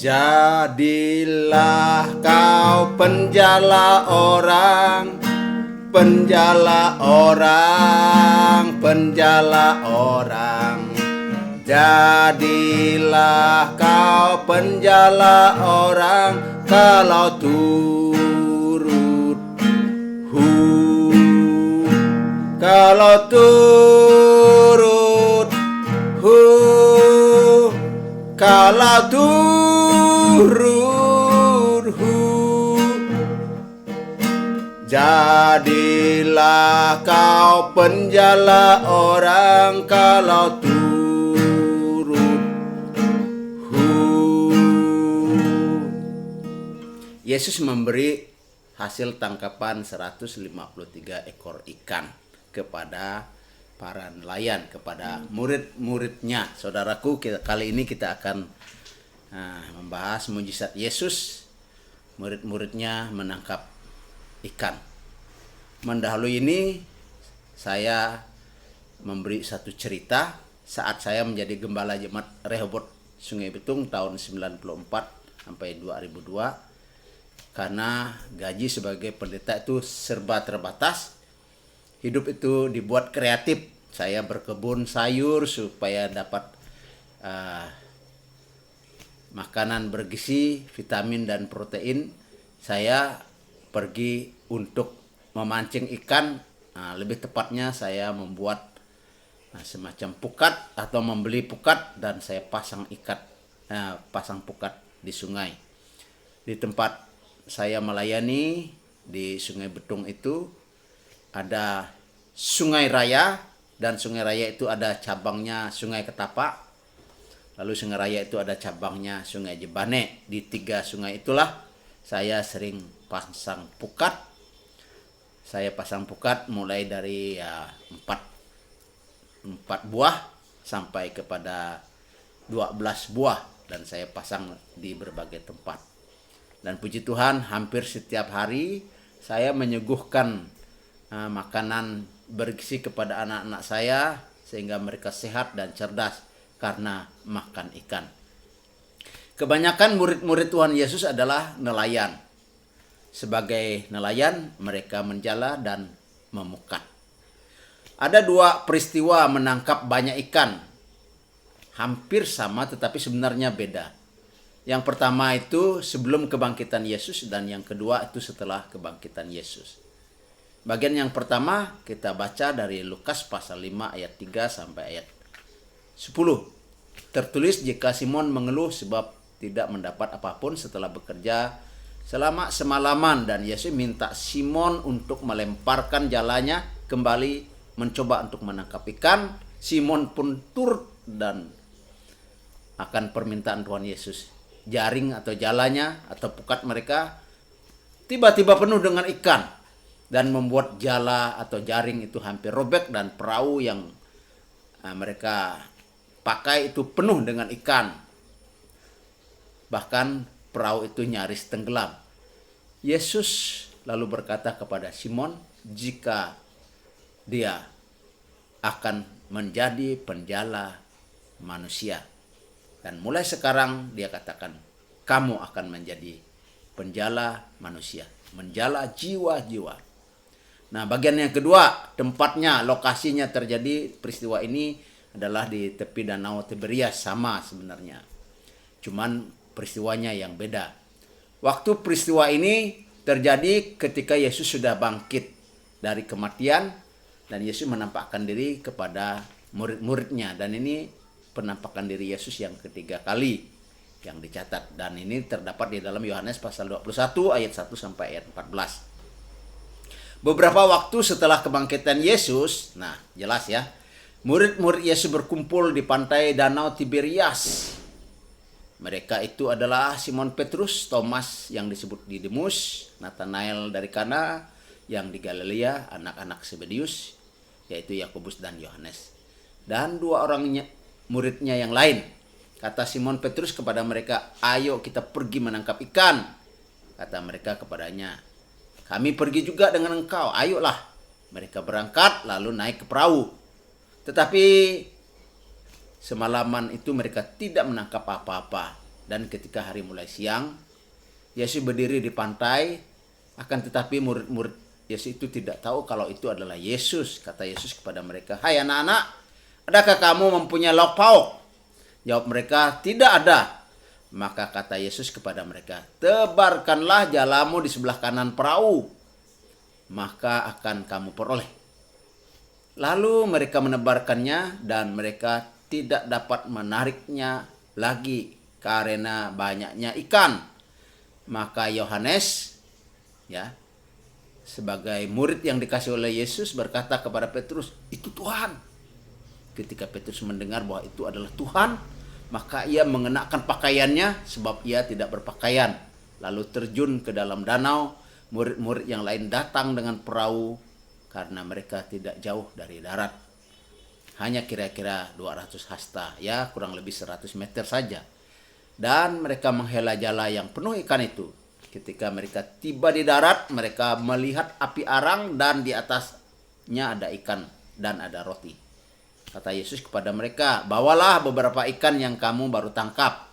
Jadilah kau penjala orang, penjala orang, penjala orang. Jadilah kau penjala orang kalau turut kalau turut kalau turut Jadilah kau penjala orang kalau turut Yesus memberi hasil tangkapan 153 ekor ikan kepada para nelayan, kepada murid-muridnya. Saudaraku, kali ini kita akan membahas mujizat Yesus. Murid-muridnya menangkap ikan. Mendahului ini saya memberi satu cerita saat saya menjadi gembala jemaat Rehobot Sungai Betung tahun 94 sampai 2002. Karena gaji sebagai pendeta itu serba terbatas, hidup itu dibuat kreatif. Saya berkebun sayur supaya dapat makanan bergizi, vitamin dan protein. Saya pergi untuk memancing ikan. Lebih tepatnya saya membuat semacam pukat atau membeli pukat dan saya pasang pukat di sungai. Di tempat saya melayani di Sungai Betung itu ada Sungai Raya, dan Sungai Raya itu ada cabangnya Sungai Ketapa. Lalu Sungai Raya itu ada cabangnya Sungai Jebane. Di 3 sungai itulah saya sering pasang pukat. Saya pasang pukat mulai dari 4 buah sampai kepada 12 buah, dan saya pasang di berbagai tempat. Dan puji Tuhan, hampir setiap hari saya menyuguhkan makanan bergizi kepada anak-anak saya sehingga mereka sehat dan cerdas karena makan ikan. Kebanyakan murid-murid Tuhan Yesus adalah nelayan. Sebagai nelayan, mereka menjala dan memukat. Ada 2 peristiwa menangkap banyak ikan. Hampir sama tetapi sebenarnya beda. Yang pertama itu sebelum kebangkitan Yesus, dan yang kedua itu setelah kebangkitan Yesus. Bagian yang pertama kita baca dari Lukas pasal 5 ayat 3 sampai ayat 10. Tertulis, jika Simon mengeluh sebab tidak mendapat apapun setelah bekerja selama semalaman, dan Yesus minta Simon untuk melemparkan jalannya kembali mencoba untuk menangkap ikan. Simon pun turut dan akan permintaan Tuhan Yesus. Jaring atau jalannya atau pukat mereka tiba-tiba penuh dengan ikan dan membuat jala atau jaring itu hampir robek, dan perahu yang mereka pakai itu penuh dengan ikan. Bahkan perahu itu nyaris tenggelam. Yesus lalu berkata kepada Simon, jika dia akan menjadi penjala manusia. Dan mulai sekarang dia katakan, kamu akan menjadi penjala manusia, menjala jiwa-jiwa. Nah, bagian yang kedua, tempatnya, lokasinya terjadi peristiwa ini adalah di tepi danau Tiberias, sama sebenarnya. Cuman peristiwanya yang beda. Waktu peristiwa ini terjadi ketika Yesus sudah bangkit dari kematian, dan Yesus menampakkan diri kepada murid-muridnya. Dan ini penampakan diri Yesus yang ketiga kali yang dicatat, dan ini terdapat di dalam Yohanes pasal 21 ayat 1 sampai ayat 14. Beberapa waktu setelah kebangkitan Yesus, nah jelas ya, murid-murid Yesus berkumpul di pantai danau Tiberias. Mereka itu adalah Simon Petrus, Thomas yang disebut Didimus, Nathanael dari Kana yang di Galilea, anak-anak Zebedius yaitu Yakobus dan Yohanes, dan 2 orangnya muridnya yang lain. Kata Simon Petrus kepada mereka, ayo kita pergi menangkap ikan. Kata mereka kepadanya, kami pergi juga dengan engkau, ayolah. Mereka berangkat lalu naik ke perahu. Tetapi semalaman itu mereka tidak menangkap apa-apa. Dan ketika hari mulai siang, Yesus berdiri di pantai, akan tetapi murid-murid Yesus itu tidak tahu kalau itu adalah Yesus. Kata Yesus kepada mereka, "Hai anak-anak, adakah kamu mempunyai lauk pauk?" Jawab mereka, "Tidak ada." Maka kata Yesus kepada mereka, "Tebarkanlah jalamu di sebelah kanan perahu, maka akan kamu peroleh." Lalu mereka menebarkannya dan mereka tidak dapat menariknya lagi karena banyaknya ikan. Maka Yohanes, ya, sebagai murid yang dikasih oleh Yesus, berkata kepada Petrus, "Itu Tuhan." Ketika Petrus mendengar bahwa itu adalah Tuhan, maka ia mengenakan pakaiannya sebab ia tidak berpakaian. Lalu terjun ke dalam danau. Murid-murid yang lain datang dengan perahu karena mereka tidak jauh dari darat. Hanya kira-kira 200 hasta, ya kurang lebih 100 meter saja. Dan mereka menghela jala yang penuh ikan itu. Ketika mereka tiba di darat, mereka melihat api arang dan di atasnya ada ikan dan ada roti. Kata Yesus kepada mereka, "Bawalah beberapa ikan yang kamu baru tangkap."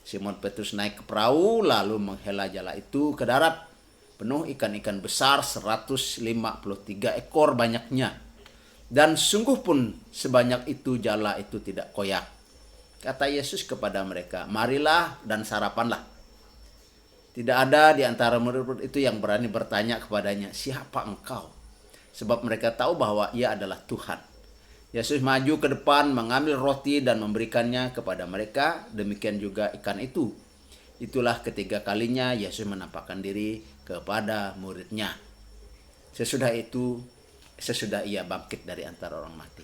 Simon Petrus naik ke perahu lalu menghela jala itu ke darat. Penuh ikan-ikan besar, 153 ekor banyaknya. Dan sungguh pun sebanyak itu jala itu tidak koyak. Kata Yesus kepada mereka, "Marilah dan sarapanlah." Tidak ada di antara murid-murid itu yang berani bertanya kepadanya, "Siapa engkau?" Sebab mereka tahu bahwa ia adalah Tuhan. Yesus maju ke depan, mengambil roti dan memberikannya kepada mereka. Demikian juga ikan itu. Itulah ketiga kalinya Yesus menampakkan diri kepada muridnya. Sesudah ia bangkit dari antara orang mati.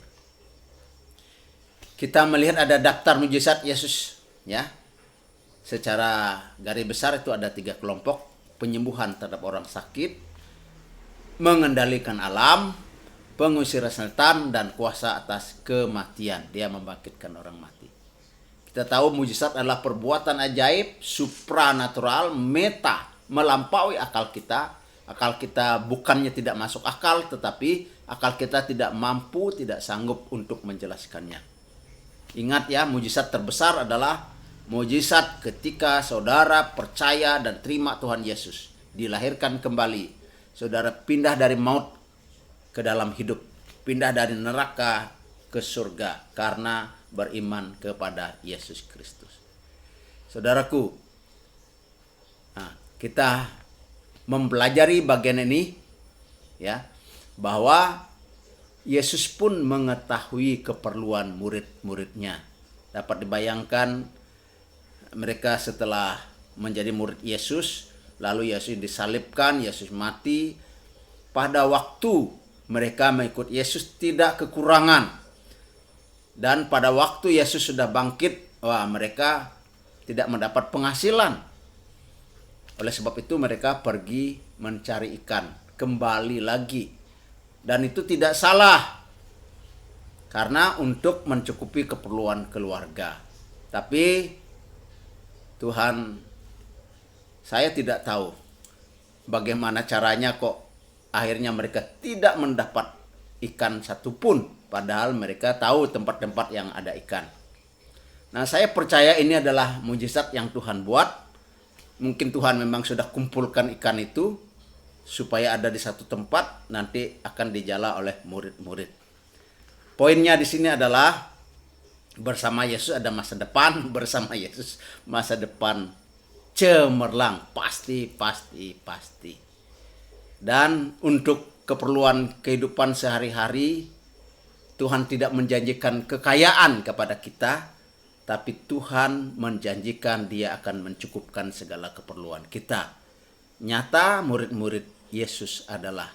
Kita melihat ada daftar mujizat Yesus, ya. Secara garis besar itu ada 3 kelompok: penyembuhan terhadap orang sakit, mengendalikan alam, pengusiran setan, dan kuasa atas kematian. Dia membangkitkan orang mati. Kita tahu mujizat adalah perbuatan ajaib, supranatural, meta, melampaui akal kita. Akal kita bukannya tidak masuk akal, tetapi akal kita tidak mampu, tidak sanggup untuk menjelaskannya. Ingat ya, mujizat terbesar adalah mujizat ketika saudara percaya dan terima Tuhan Yesus, dilahirkan kembali. Saudara pindah dari maut ke dalam hidup, pindah dari neraka ke surga karena beriman kepada Yesus Kristus. Saudaraku, kita mempelajari bagian ini, ya, bahwa Yesus pun mengetahui keperluan murid-muridnya. Dapat dibayangkan mereka setelah menjadi murid Yesus, lalu Yesus disalibkan, Yesus mati. Pada waktu mereka mengikut Yesus tidak kekurangan. Dan pada waktu Yesus sudah bangkit, mereka tidak mendapat penghasilan. Oleh sebab itu mereka pergi mencari ikan, kembali lagi. Dan itu tidak salah, karena untuk mencukupi keperluan keluarga. Tapi Tuhan, saya tidak tahu bagaimana caranya kok akhirnya mereka tidak mendapat ikan satupun. Padahal mereka tahu tempat-tempat yang ada ikan. Nah, saya percaya ini adalah mujizat yang Tuhan buat. Mungkin Tuhan memang sudah kumpulkan ikan itu supaya ada di satu tempat, nanti akan dijala oleh murid-murid. Poinnya di sini adalah bersama Yesus ada masa depan, bersama Yesus masa depan cemerlang, pasti. Dan untuk keperluan kehidupan sehari-hari, Tuhan tidak menjanjikan kekayaan kepada kita, tapi Tuhan menjanjikan Dia akan mencukupkan segala keperluan kita. Nyata murid-murid Yesus adalah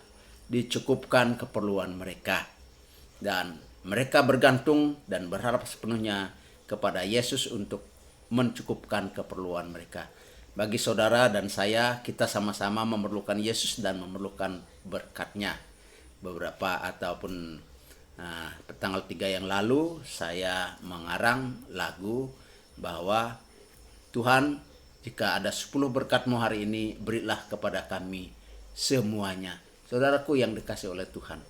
dicukupkan keperluan mereka. Dan mereka bergantung dan berharap sepenuhnya kepada Yesus untuk mencukupkan keperluan mereka. Bagi saudara dan saya, kita sama-sama memerlukan Yesus dan memerlukan berkat-Nya. Tanggal 3 yang lalu saya mengarang lagu bahwa Tuhan, jika ada 10 berkat-Mu hari ini, berilah kepada kami semuanya. Saudaraku yang dikasih oleh Tuhan,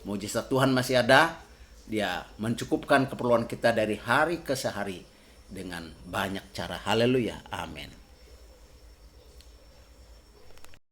mujizat Tuhan masih ada. Dia mencukupkan keperluan kita dari hari ke hari. dengan banyak cara. Haleluya. Amin.